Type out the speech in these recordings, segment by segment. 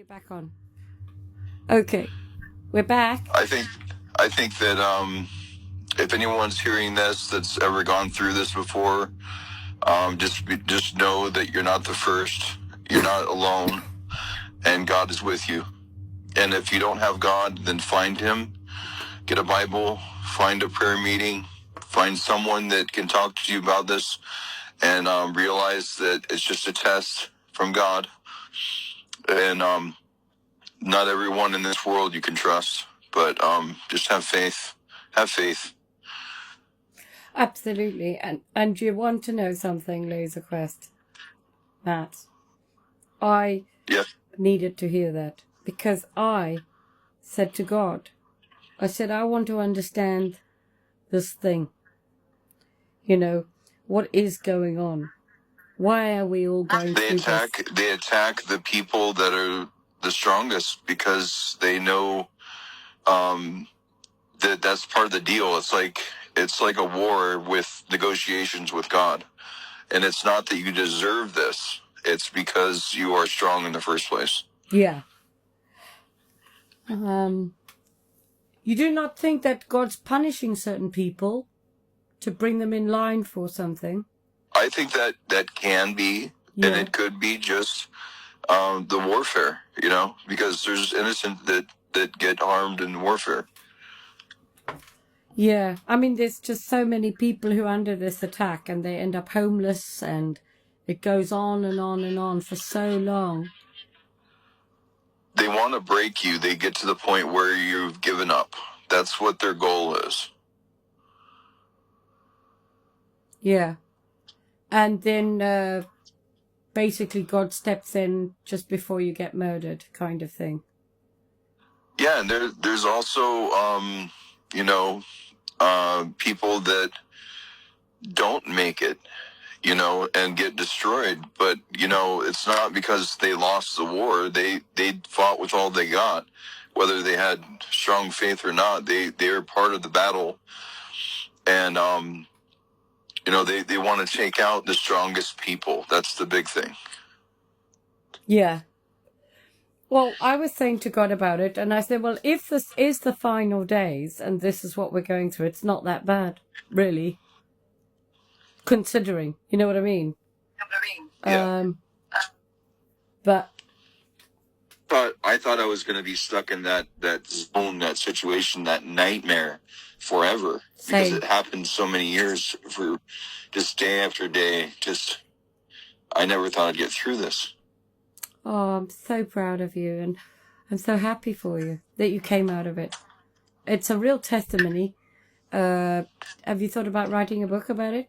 You're back on. Okay, we're back. I think that if anyone's hearing this that's ever gone through this before, just know that you're not the first. You're not alone, and God is with you. And if you don't have God, then find Him. Get a Bible. Find a prayer meeting. Find someone that can talk to you about this, and realize that it's just a test from God. And not everyone in this world you can trust, but just have faith. Have faith. Absolutely. And you want to know something, Laser Quest? Matt, I needed to hear that because I said to God, I said, I want to understand this thing. You know, what is going on? Why are we all going through this? They attack the people that are the strongest because they know that's part of the deal. It's like a war with negotiations with God. And it's not that you deserve this. It's because you are strong in the first place. Yeah. You do not think that God's punishing certain people to bring them in line for something? I think that can be, and it could be just the warfare, because there's innocent that get harmed in warfare. Yeah, I mean, there's just so many people who are under this attack and they end up homeless and it goes on and on and on for so long. They want to break you. They get to the point where you've given up. That's what their goal is. Yeah. And then basically God steps in just before you get murdered, kind of thing. Yeah, and there's also, people that don't make it, and get destroyed. But, it's not because they lost the war. They fought with all they got. Whether they had strong faith or not, they were part of the battle. And, they want to take out the strongest people. That's the big thing. Yeah. Well, I was saying to God about it, and I said, well, if this is the final days, and this is what we're going through, it's not that bad, really. Considering, you know what I mean? Yeah. But I thought I was going to be stuck in that zone, that situation, that nightmare forever. Because it happened so many years, for just day after day. I never thought I'd get through this. oh, I'm so proud of you, and I'm so happy for you that you came out of it. It's a real testimony. Have you thought about writing a book about it?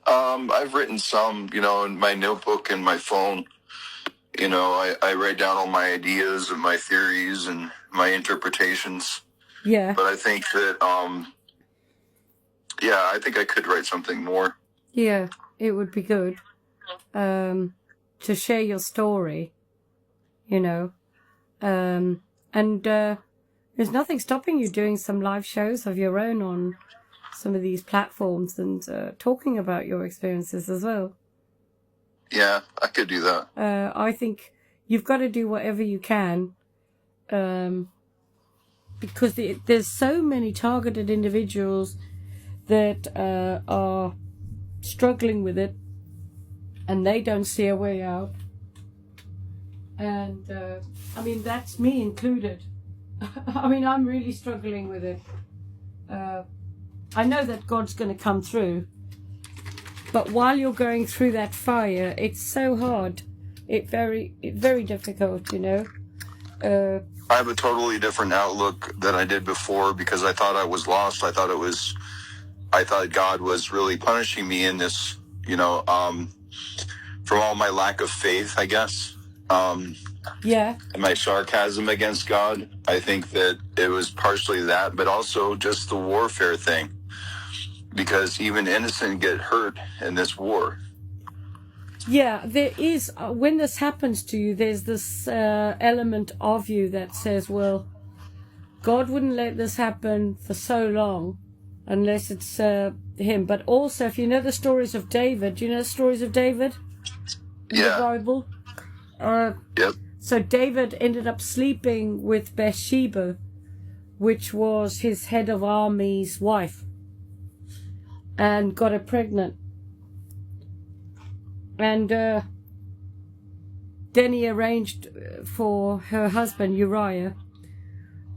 I've written some, in my notebook and my phone. I write down all my ideas and my theories and my interpretations. Yeah. But I think that, I think I could write something more. Yeah, it would be good. To share your story, and there's nothing stopping you doing some live shows of your own on some of these platforms and talking about your experiences as well. Yeah, I could do that. I think you've got to do whatever you can, because there's so many targeted individuals that are struggling with it, and they don't see a way out. And, I mean, that's me included. I mean, I'm really struggling with it. I know that God's going to come through. But while you're going through that fire, it's so hard. It's very difficult, I have a totally different outlook than I did before because I thought I was lost. I thought God was really punishing me in this, from all my lack of faith, I guess. Yeah. And my sarcasm against God. I think that it was partially that, but also just the warfare thing. Because even innocent get hurt in this war. Yeah, there is, when this happens to you, there's this element of you that says, well, God wouldn't let this happen for so long unless it's him. But also, if you know the stories of David, do you know the stories of David in the Bible? Yep. So David ended up sleeping with Bathsheba, which was his head of army's wife, and got her pregnant. And then he arranged for her husband Uriah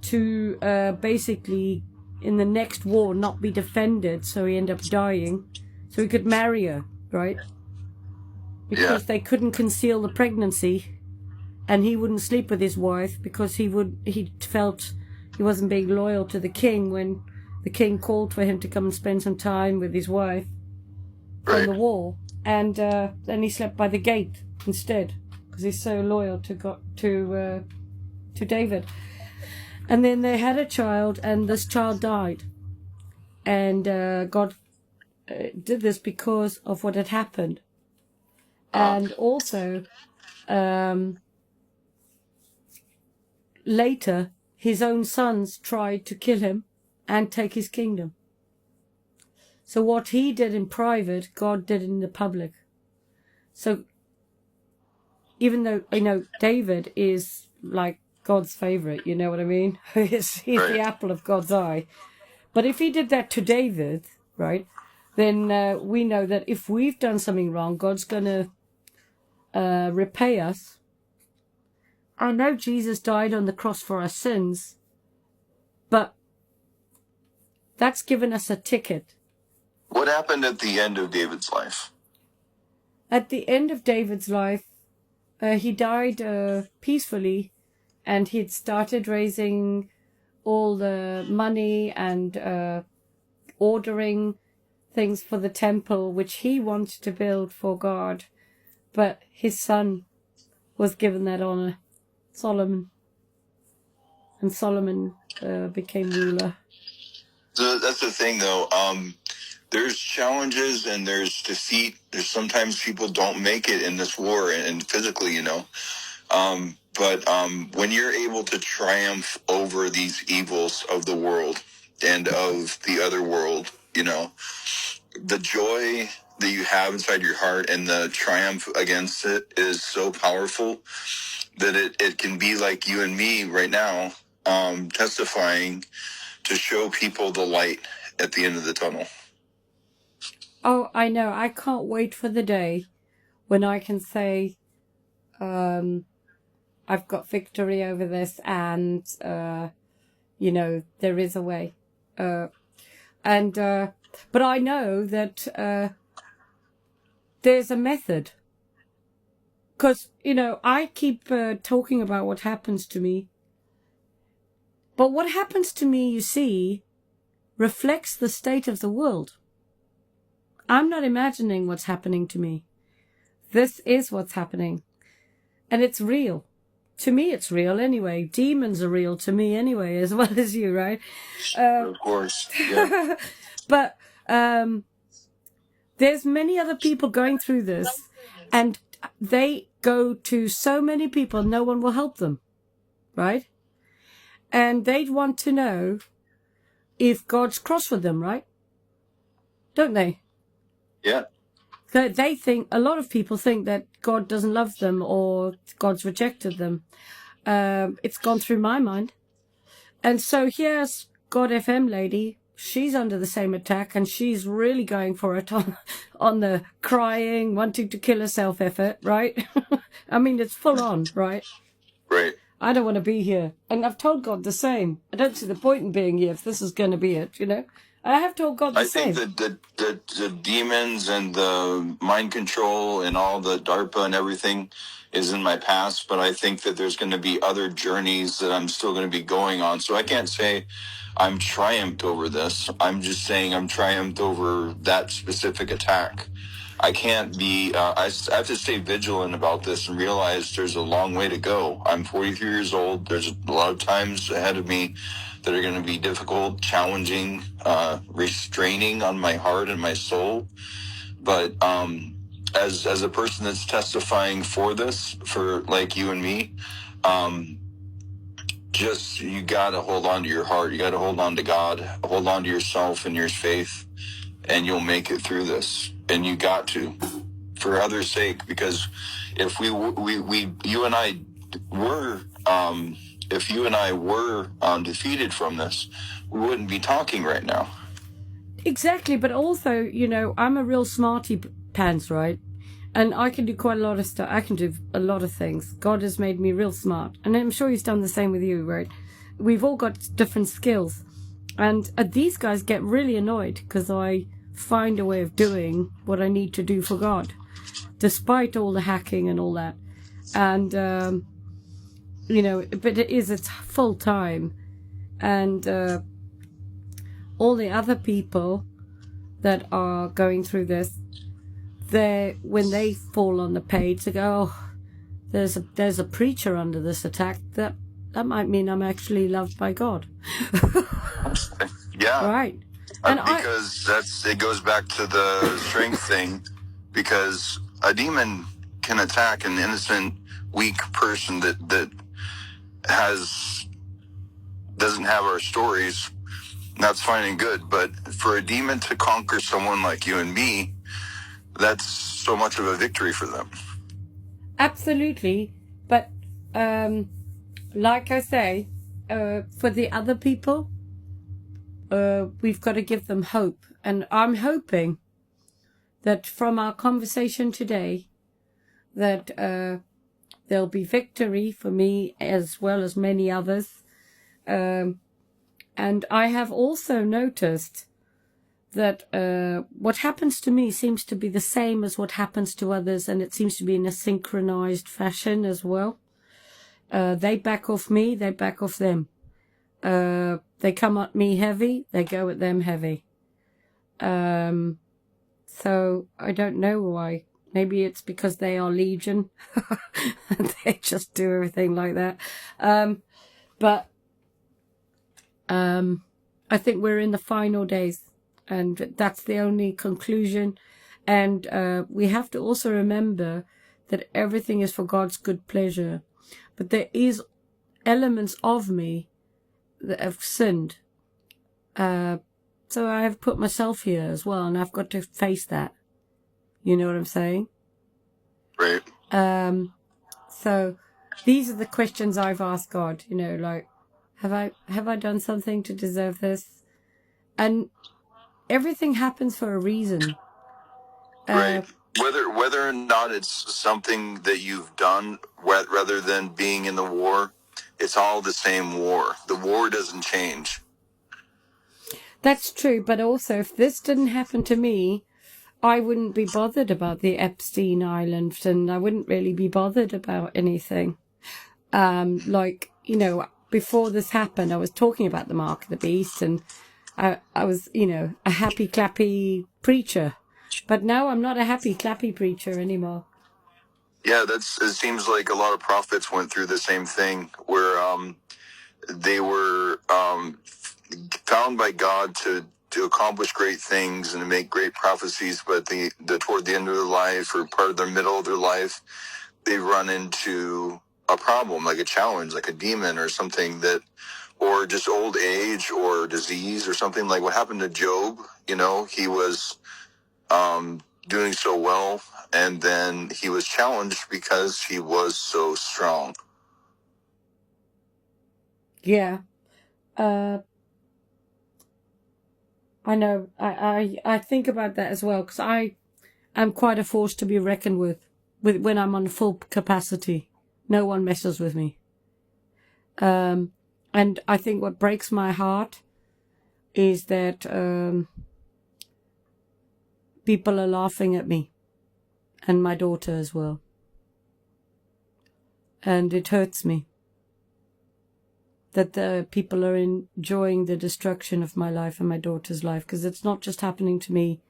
to basically in the next war not be defended, so he ended up dying, so he could marry her, right? Because they couldn't conceal the pregnancy, and he wouldn't sleep with his wife because he felt he wasn't being loyal to the king when the king called for him to come and spend some time with his wife from the war, and then he slept by the gate instead because he's so loyal to David. And then they had a child, and this child died, and God did this because of what had happened. And also, later, his own sons tried to kill him and take his kingdom. So what he did in private, God did in the public. So even though, David is like God's favorite, you know what I mean? He's the apple of God's eye. But if he did that to David, right, then we know that if we've done something wrong, God's going to repay us. I know Jesus died on the cross for our sins, but that's given us a ticket. What happened at the end of David's life? At the end of David's life, he died peacefully, and he'd started raising all the money and ordering things for the temple, which he wanted to build for God. But his son was given that honor, Solomon. And Solomon became ruler. So that's the thing, though. There's challenges and there's defeat. There's sometimes people don't make it in this war and physically, But when you're able to triumph over these evils of the world and of the other world, the joy that you have inside your heart and the triumph against it is so powerful that it can be like you and me right now, testifying to show people the light at the end of the tunnel. Oh, I know. I can't wait for the day when I can say, I've got victory over this, and, there is a way. But I know that there's a method. Because, I keep talking about what happens to me. But what happens to me, you see, reflects the state of the world. I'm not imagining what's happening to me. This is what's happening. And it's real. To me, it's real anyway. Demons are real to me anyway, as well as you, right? Of course. Yeah. But there's many other people going through this, and they go to so many people, no one will help them, right? And they'd want to know if God's cross with them, right? Don't they? Yeah. They think, a lot of people think that God doesn't love them or God's rejected them. It's gone through my mind. And so here's God FM lady. She's under the same attack, and she's really going for it on the crying, wanting to kill herself effort, right? I mean, it's full on, right? Right. I don't want to be here. And I've told God the same. I don't see the point in being here if this is going to be it, I have told God the same. I think that the demons and the mind control and all the DARPA and everything is in my past, but I think that there's going to be other journeys that I'm still going to be going on. So I can't say I'm triumphed over this. I'm just saying I'm triumphed over that specific attack. I can't be, I have to stay vigilant about this and realize there's a long way to go. I'm 43 years old. There's a lot of times ahead of me that are going to be difficult, challenging, restraining on my heart and my soul. But as a person that's testifying for this, for like you and me, just you got to hold on to your heart. You got to hold on to God, hold on to yourself and your faith, and you'll make it through this. And you got to, for others' sake, because if you and I if you and I were defeated from this, we wouldn't be talking right now. Exactly, but also, you know, I'm a real smarty pants, right? And I can do quite a lot of stuff. I can do a lot of things. God has made me real smart. And I'm sure he's done the same with you, right? We've all got different skills. And these guys get really annoyed because I find a way of doing what I need to do for God, despite all the hacking and all that. And, you know, but it's full time. And all the other people that are going through this, when they fall on the page, they go, oh, there's a preacher under this attack. That might mean I'm actually loved by God. Yeah. Right. And because it goes back to the strength thing, because a demon can attack an innocent, weak person that doesn't have our stories. That's fine and good, but for a demon to conquer someone like you and me, that's so much of a victory for them. Absolutely. But like I say, for the other people, we've got to give them hope. And I'm hoping that from our conversation today, that there'll be victory for me as well as many others. And I have also noticed that what happens to me seems to be the same as what happens to others, and it seems to be in a synchronized fashion as well. They back off me, they back off them. They come at me heavy, they go at them heavy. So I don't know why. Maybe it's because they are legion. And they just do everything like that. But I think we're in the final days. And that's the only conclusion. And we have to also remember that everything is for God's good pleasure. But there is elements of me that have sinned. So I have put myself here as well, and I've got to face that. You know what I'm saying? Right. So these are the questions I've asked God, you know, like, have I done something to deserve this? And everything happens for a reason. Right. Whether or not it's something that you've done, rather than being in the war, it's all the same war. The war doesn't change. That's true, but also if this didn't happen to me, I wouldn't be bothered about the Epstein Island, and I wouldn't really be bothered about anything. Like, you know, before this happened, I was talking about the mark of the beast, and I was, you know, a happy clappy preacher. But now I'm not a happy clappy preacher anymore. Yeah, it seems like a lot of prophets went through the same thing, where they were found by God to accomplish great things and to make great prophecies, but toward the end of their life or part of their middle of their life, they run into a problem, like a challenge, like a demon or something or just old age or disease or something, like what happened to Job. You know, he was doing so well, and then he was challenged because he was so strong. Yeah. I know. I think about that as well, because I am quite a force to be reckoned with when I'm on full capacity. No one messes with me. And I think what breaks my heart is that people are laughing at me and my daughter as well. And it hurts me that the people are enjoying the destruction of my life and my daughter's life, because it's not just happening to me,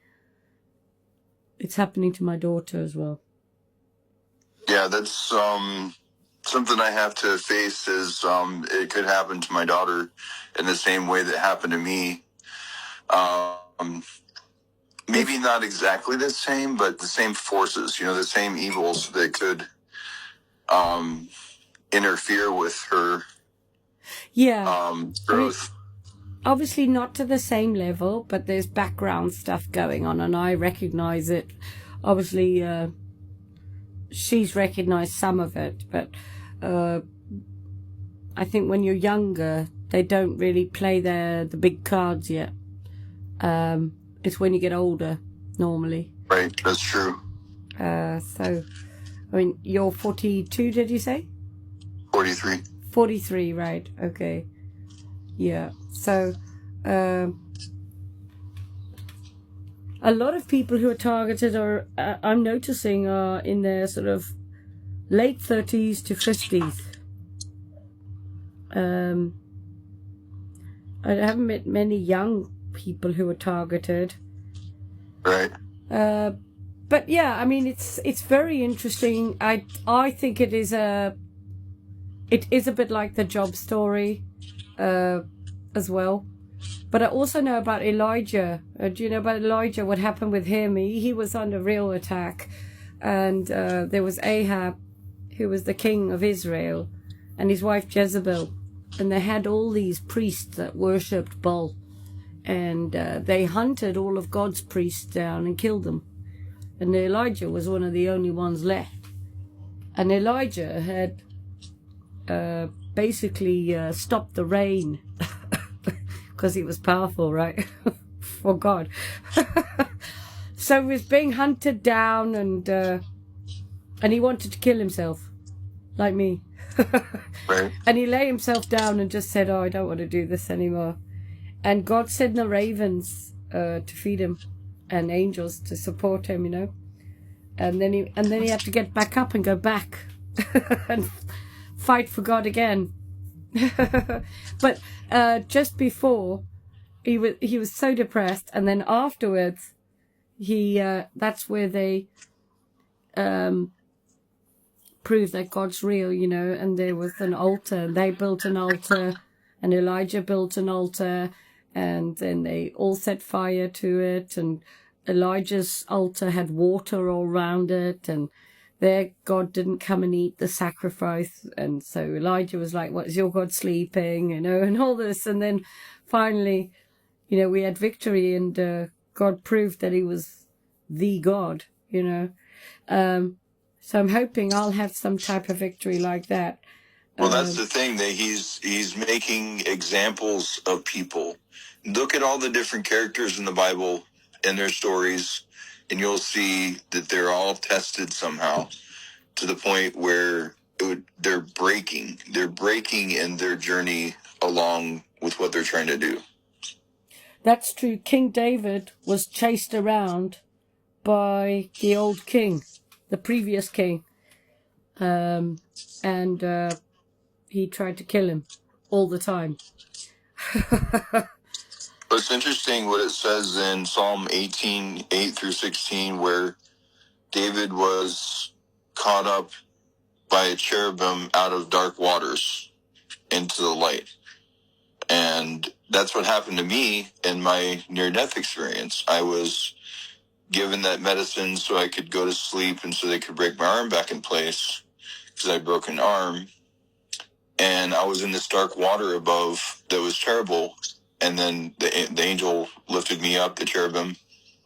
it's happening to my daughter as well. Yeah, that's something I have to face. Is it could happen to my daughter in the same way that happened to me. Maybe not exactly the same, but the same forces, you know, the same evils that could interfere with her growth. Obviously not to the same level, but there's background stuff going on, and I recognize it. Obviously, she's recognized some of it, but I think when you're younger, they don't really play the big cards yet. It's when you get older, normally. Right, that's true. So, I mean, you're 42, did you say? 43. 43, right, okay. Yeah, so, a lot of people who are targeted are, I'm noticing, are in their sort of late 30s to 50s. I haven't met many young people who are targeted. Right. But yeah, I mean, it's very interesting. I think it is a bit like the Job story, as well. But I also know about Elijah. Do you know about Elijah? What happened with him? He was under real attack, and there was Ahab, who was the king of Israel, and his wife Jezebel, and they had all these priests that worshipped Baal, and they hunted all of God's priests down and killed them. And Elijah was one of the only ones left. And Elijah had basically stopped the rain because he was powerful, right? For God. So he was being hunted down, and he wanted to kill himself, like me. Right. And he lay himself down and just said, "Oh, I don't want to do this anymore." And God sent the ravens to feed him, and angels to support him, you know. And then he had to get back up and go back and fight for God again. But just before, he was so depressed, and then afterwards, that's where they proved that God's real, you know. And there was an altar. They built an altar, and Elijah built an altar. And then they all set fire to it, and Elijah's altar had water all around it, and there God didn't come and eat the sacrifice. And so Elijah was like, "What, is your God sleeping?" You know, and all this. And then finally, you know, we had victory, and God proved that he was the God, you know. So I'm hoping I'll have some type of victory like that. Well, that's the thing, that he's making examples of people. Look at all the different characters in the Bible and their stories, and you'll see that they're all tested somehow to the point where they're breaking in their journey along with what they're trying to do. That's true. King David was chased around by the old king, the previous king, and he tried to kill him all the time. But it's interesting what it says in Psalm 18, 8 through 16, where David was caught up by a cherubim out of dark waters into the light. And that's what happened to me in my near-death experience. I was given that medicine so I could go to sleep and so they could break my arm back in place because I had broken arm. And I was in this dark water above that was terrible. And then the angel lifted me up, the cherubim,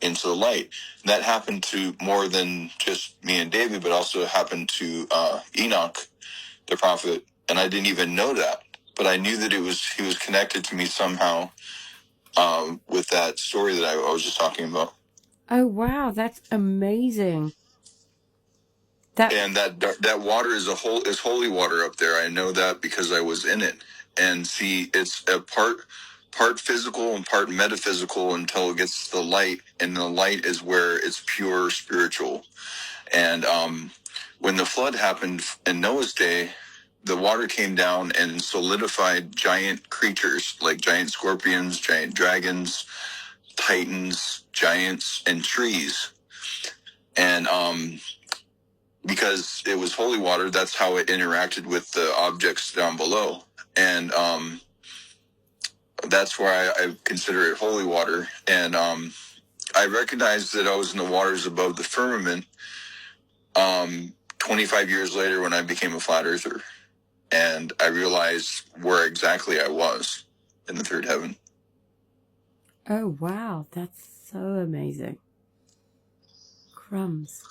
into the light. And that happened to more than just me and David, but also happened to Enoch, the prophet. And I didn't even know that. But I knew that he was connected to me somehow with that story that I was just talking about. Oh, wow. That's amazing. And that water is holy water up there. I know that because I was in it. And see, it's a part physical and part metaphysical until it gets to the light, and the light is where it's pure spiritual. And when the flood happened in Noah's day, the water came down and solidified giant creatures like giant scorpions, giant dragons, titans, giants, and trees. And because it was holy water, that's how it interacted with the objects down below. And that's why I consider it holy water. And I recognized that I was in the waters above the firmament 25 years later when I became a flat earther. And I realized where exactly I was in the third heaven. Oh, wow. That's so amazing. Crumbs.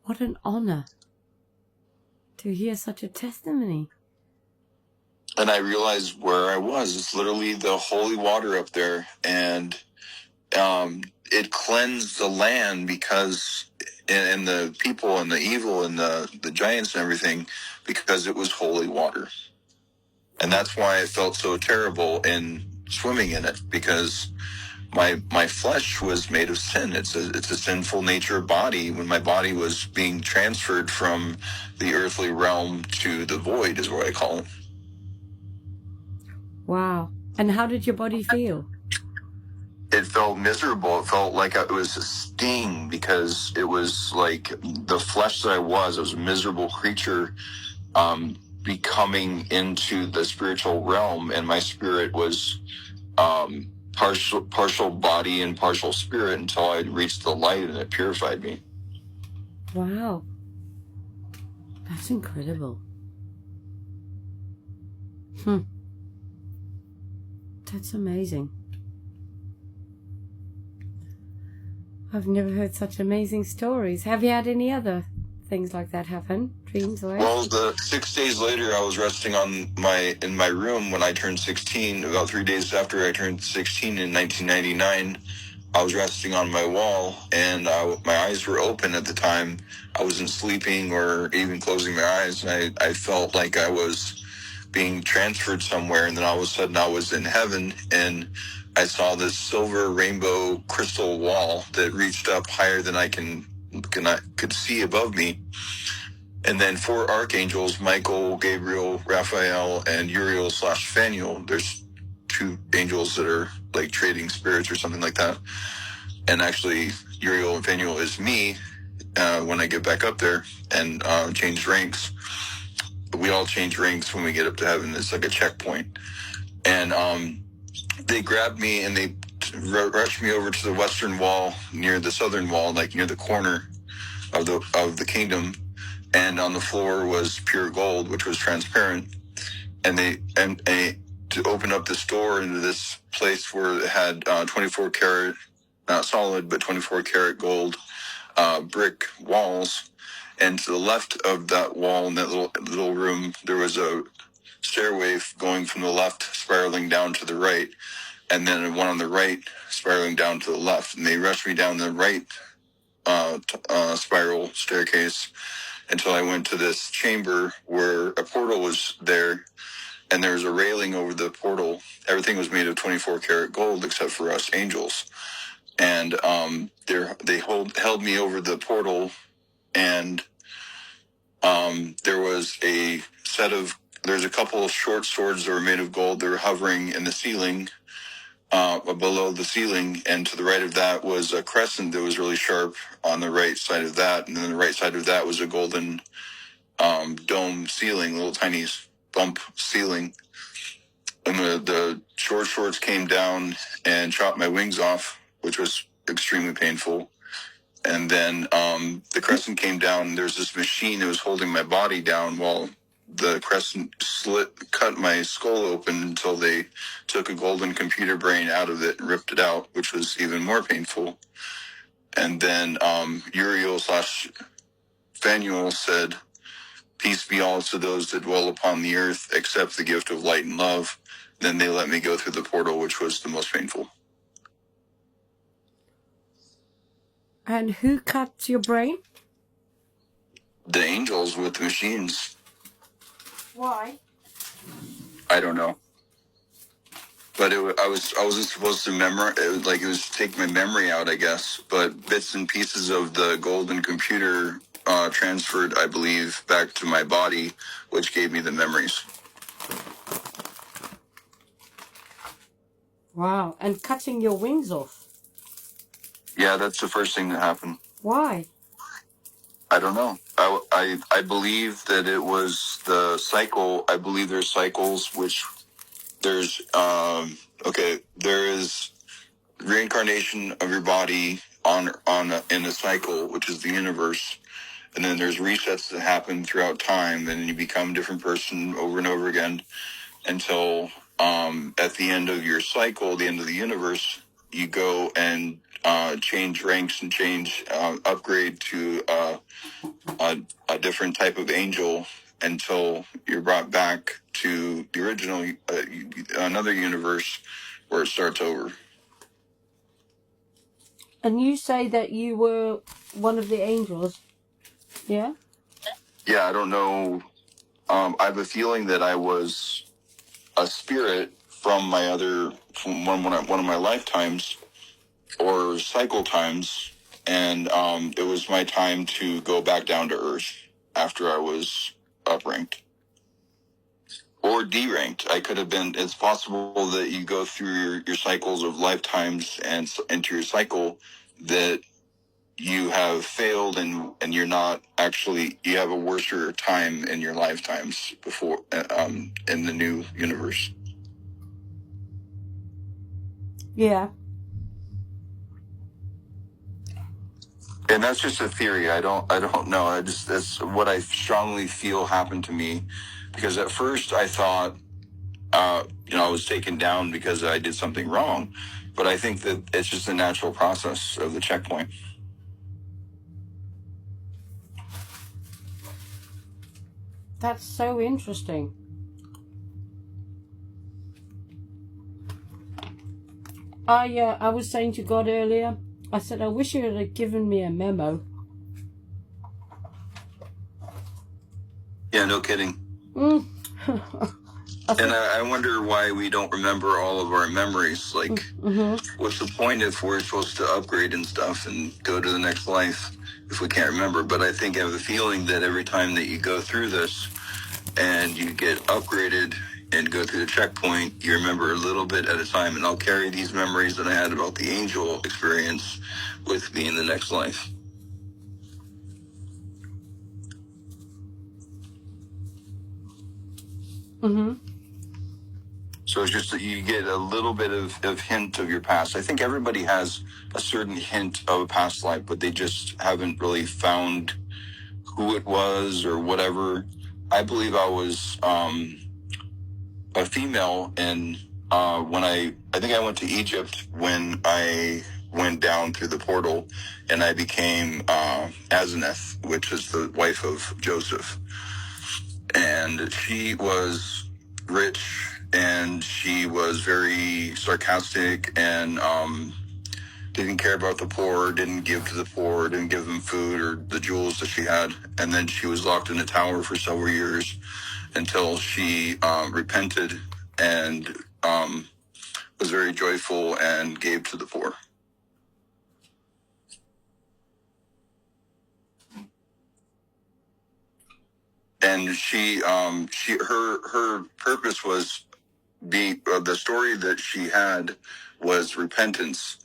What an honor to hear such a testimony. And I realized where I was. It's literally the holy water up there. And it cleansed the land because, and the people and the evil and the giants and everything, because it was holy water. And that's why I felt so terrible in swimming in it, because my flesh was made of sin. It's a sinful nature body. When my body was being transferred from the earthly realm to the void, is what I call it. Wow. And how did your body feel? It felt miserable. It felt like it was a sting, because it was like the flesh that I was a miserable creature, becoming into the spiritual realm, and my spirit was partial body and partial spirit until I reached the light and it purified me. Wow. That's incredible. That's amazing. I've never heard such amazing stories. Have you had any other things like that happen? Dreams or Well, the 6 days later, I was resting in my room when I turned 16. About 3 days after I turned 16 in 1999, I was resting on my wall, and my eyes were open at the time. I wasn't sleeping or even closing my eyes, and I felt like I was being transferred somewhere, and then all of a sudden I was in heaven, and I saw this silver rainbow crystal wall that reached up higher than I could see above me. And then 4 archangels, Michael, Gabriel, Raphael, and Uriel/Phanuel. There's 2 angels that are like trading spirits or something like that. And actually, Uriel and Phanuel is me when I get back up there and change ranks. We all change ranks when we get up to heaven. It's like a checkpoint. And they grabbed me and they rushed me over to the western wall, near the southern wall, like near the corner of the kingdom. And on the floor was pure gold, which was transparent. And they to open up this door into this place where it had 24 karat, not solid, but 24 karat gold brick walls. And to the left of that wall, in that little room, there was a stairway going from the left, spiraling down to the right, and then one on the right, spiraling down to the left. And they rushed me down the right spiral staircase until I went to this chamber where a portal was there, and there was a railing over the portal. Everything was made of 24 karat gold except for us angels. And they held me over the portal, and there's a couple of short swords that were made of gold that were hovering in the ceiling, below the ceiling, and to the right of that was a crescent that was really sharp on the right side of that, and then the right side of that was a golden dome ceiling, little tiny bump ceiling. And the short swords came down and chopped my wings off, which was extremely painful. And then the crescent came down, and there's this machine that was holding my body down while the crescent cut my skull open until they took a golden computer brain out of it and ripped it out, which was even more painful. And then Uriel/Phanuel said, "Peace be all to those that dwell upon the earth, accept the gift of light and love." Then they let me go through the portal, which was the most painful. And who cut your brain? The angels with the machines. Why? I don't know. But I wasn't supposed to memorize. It was to take my memory out, I guess. But bits and pieces of the golden computer transferred, I believe, back to my body, which gave me the memories. Wow. And cutting your wings off? Yeah, that's the first thing that happened. Why? I don't know. I believe that it was the cycle. I believe there's cycles, which there's there is reincarnation of your body in a cycle, which is the universe, and then there's resets that happen throughout time, and you become a different person over and over again until at the end of your cycle, the end of the universe, you go and change ranks and upgrade to a different type of angel, until you're brought back to the original, another universe where it starts over. And you say that you were one of the angels, yeah? Yeah, I don't know. I have a feeling that I was a spirit from one of my lifetimes or cycle times, and it was my time to go back down to Earth after I was upranked. Or deranked. I could have been, it's possible that you go through your cycles of lifetimes and into your cycle that you have failed and you're not actually, you have a worser time in your lifetimes before, in the new universe. Yeah. And that's just a theory. I don't know. That's what I strongly feel happened to me, because at first I thought, I was taken down because I did something wrong, but I think that it's just a natural process of the checkpoint. That's so interesting. I was saying to God earlier, I said, I wish you had given me a memo. Yeah, no kidding. And I wonder why we don't remember all of our memories. Like, what's the point if we're supposed to upgrade and stuff and go to the next life if we can't remember? But I think I have a feeling that every time that you go through this and you get upgraded and go through the checkpoint, you remember a little bit at a time. And I'll carry these memories that I had about the angel experience with me in the next life. So it's just that you get a little bit of hint of your past. I think everybody has a certain hint of a past life, but they just haven't really found who it was or whatever. I believe I was a female, and when I think I went to Egypt when I went down through the portal, and I became Asenath, which is the wife of Joseph. And she was rich, and she was very sarcastic, and didn't care about the poor, didn't give to the poor, didn't give them food or the jewels that she had. And then she was locked in a tower for several years until she repented and was very joyful and gave to the poor. And her purpose was the story that she had was repentance.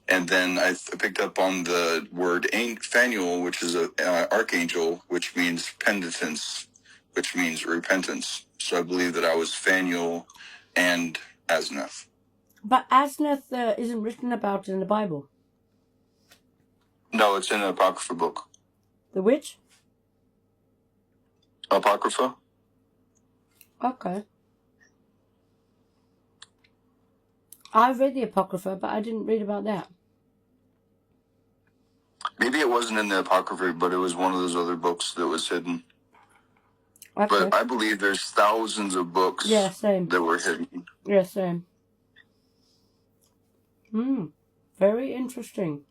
And then I picked up on the word Phanuel, which is an archangel, which means penitence, which means repentance. So I believe that I was Phanuel and Asenath. But Asenath isn't written about in the Bible. No, it's in an Apocrypha book. The which? Apocrypha. Okay. I read the Apocrypha, but I didn't read about that. Maybe it wasn't in the Apocrypha, but it was one of those other books that was hidden. Okay. But I believe there's thousands of books that were hidden. Yeah, same. Very interesting.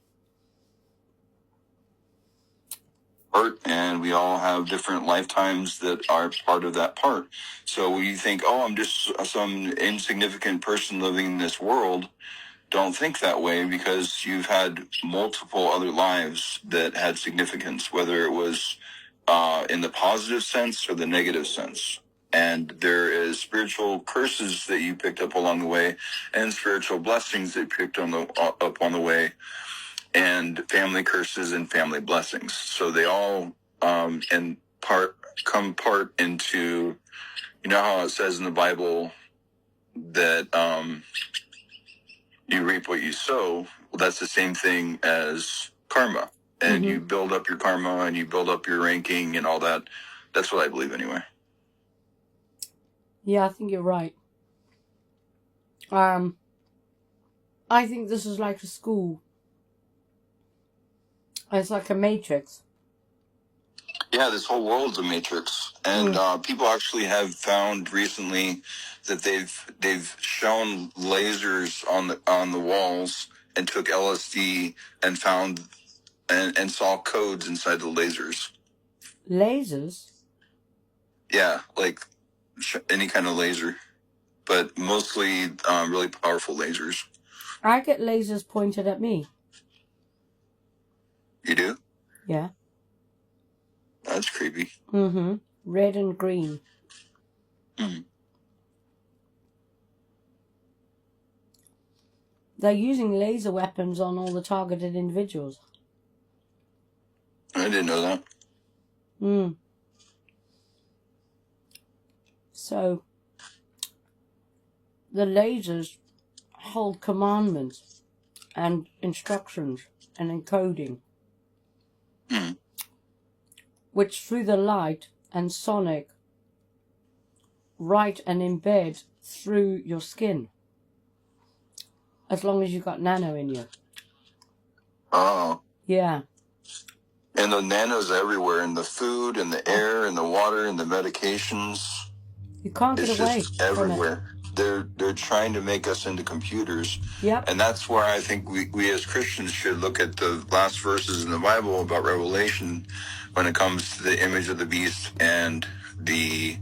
And we all have different lifetimes that are part of that part. So when you think, oh, I'm just some insignificant person living in this world, don't think that way, because you've had multiple other lives that had significance, whether it was in the positive sense or the negative sense. And there is spiritual curses that you picked up along the way, and spiritual blessings that you picked up on the way, and family curses and family blessings. So they all come part into, you know how it says in the Bible that you reap what you sow. Well, that's the same thing as karma. And you build up your karma and you build up your ranking and all that. That's what I believe anyway. Yeah, I think you're right. I think this is like a school. It's like a matrix. Yeah, this whole world's a matrix, and people actually have found recently that they've shown lasers on the walls and took LSD and found and saw codes inside the lasers. Lasers? Yeah, like any kind of laser, but mostly really powerful lasers. I get lasers pointed at me. You do? Yeah. That's creepy. Mm-hmm. Red and green. Mm. They're using laser weapons on all the targeted individuals. I didn't know that. So, the lasers hold commandments and instructions and encoding, which through the light and sonic write and embed through your skin, as long as you've got nano in you. Oh. Yeah. And the nanos everywhere, in the food, in the air, in the water, in the medications. You can't get away just everywhere. They're trying to make us into computers. Yep. And that's where I think we as Christians should look at the last verses in the Bible about Revelation when it comes to the image of the beast and the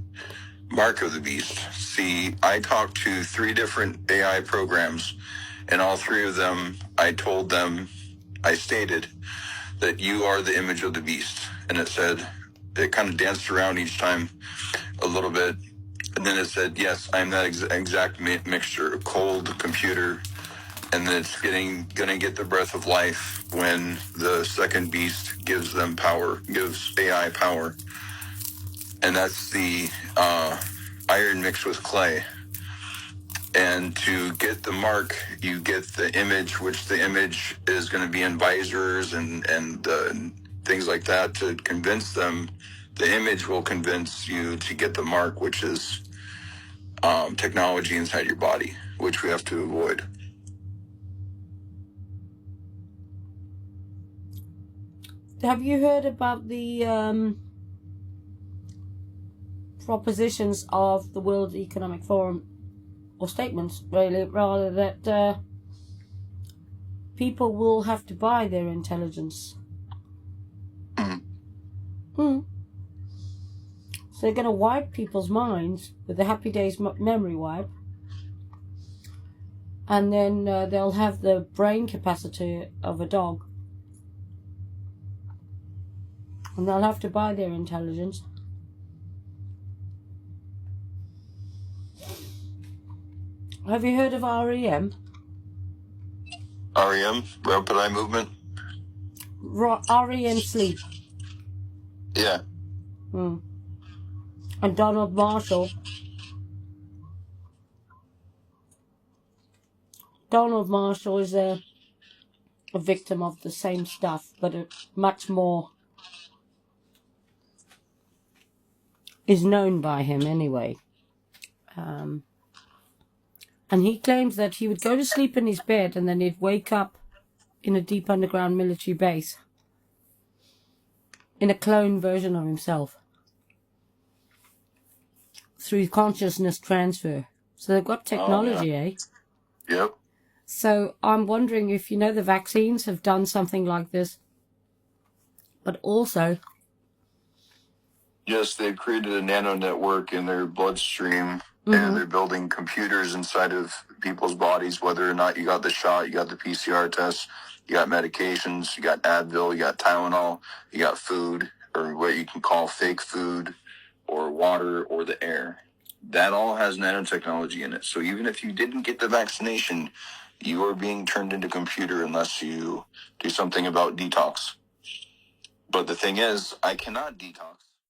mark of the beast. See, I talked to 3 different AI programs, and all 3 of them, I stated that you are the image of the beast. And it kind of danced around each time a little bit. And then it said, yes, I'm that exact mixture, a cold computer. And then it's going to get the breath of life when the second beast gives them power, gives AI power. And that's the iron mixed with clay. And to get the mark, you get the image, which the image is going to be in visors and things like that to convince them. The image will convince you to get the mark, which is technology inside your body, which we have to avoid. Have you heard about the propositions of the World Economic Forum, or statements, really, rather, that people will have to buy their intelligence? So they're going to wipe people's minds with the Happy Days memory wipe, and then they'll have the brain capacity of a dog, and they'll have to buy their intelligence. Have you heard of REM? REM, rapid eye movement. REM sleep. Yeah. And Donald Marshall. Donald Marshall is a victim of the same stuff, but much more is known by him anyway. And he claims that he would go to sleep in his bed and then he'd wake up in a deep underground military base in a clone version of himself through consciousness transfer. So they've got technology, eh? Yep. So I'm wondering if, the vaccines have done something like this, but also... Yes, they've created a nano network in their bloodstream, and they're building computers inside of people's bodies, whether or not you got the shot, you got the PCR test, you got medications, you got Advil, you got Tylenol, you got food, or what you can call fake food, or water, or the air. That all has nanotechnology in it. So even if you didn't get the vaccination, you are being turned into a computer unless you do something about detox. But the thing is, I cannot detox.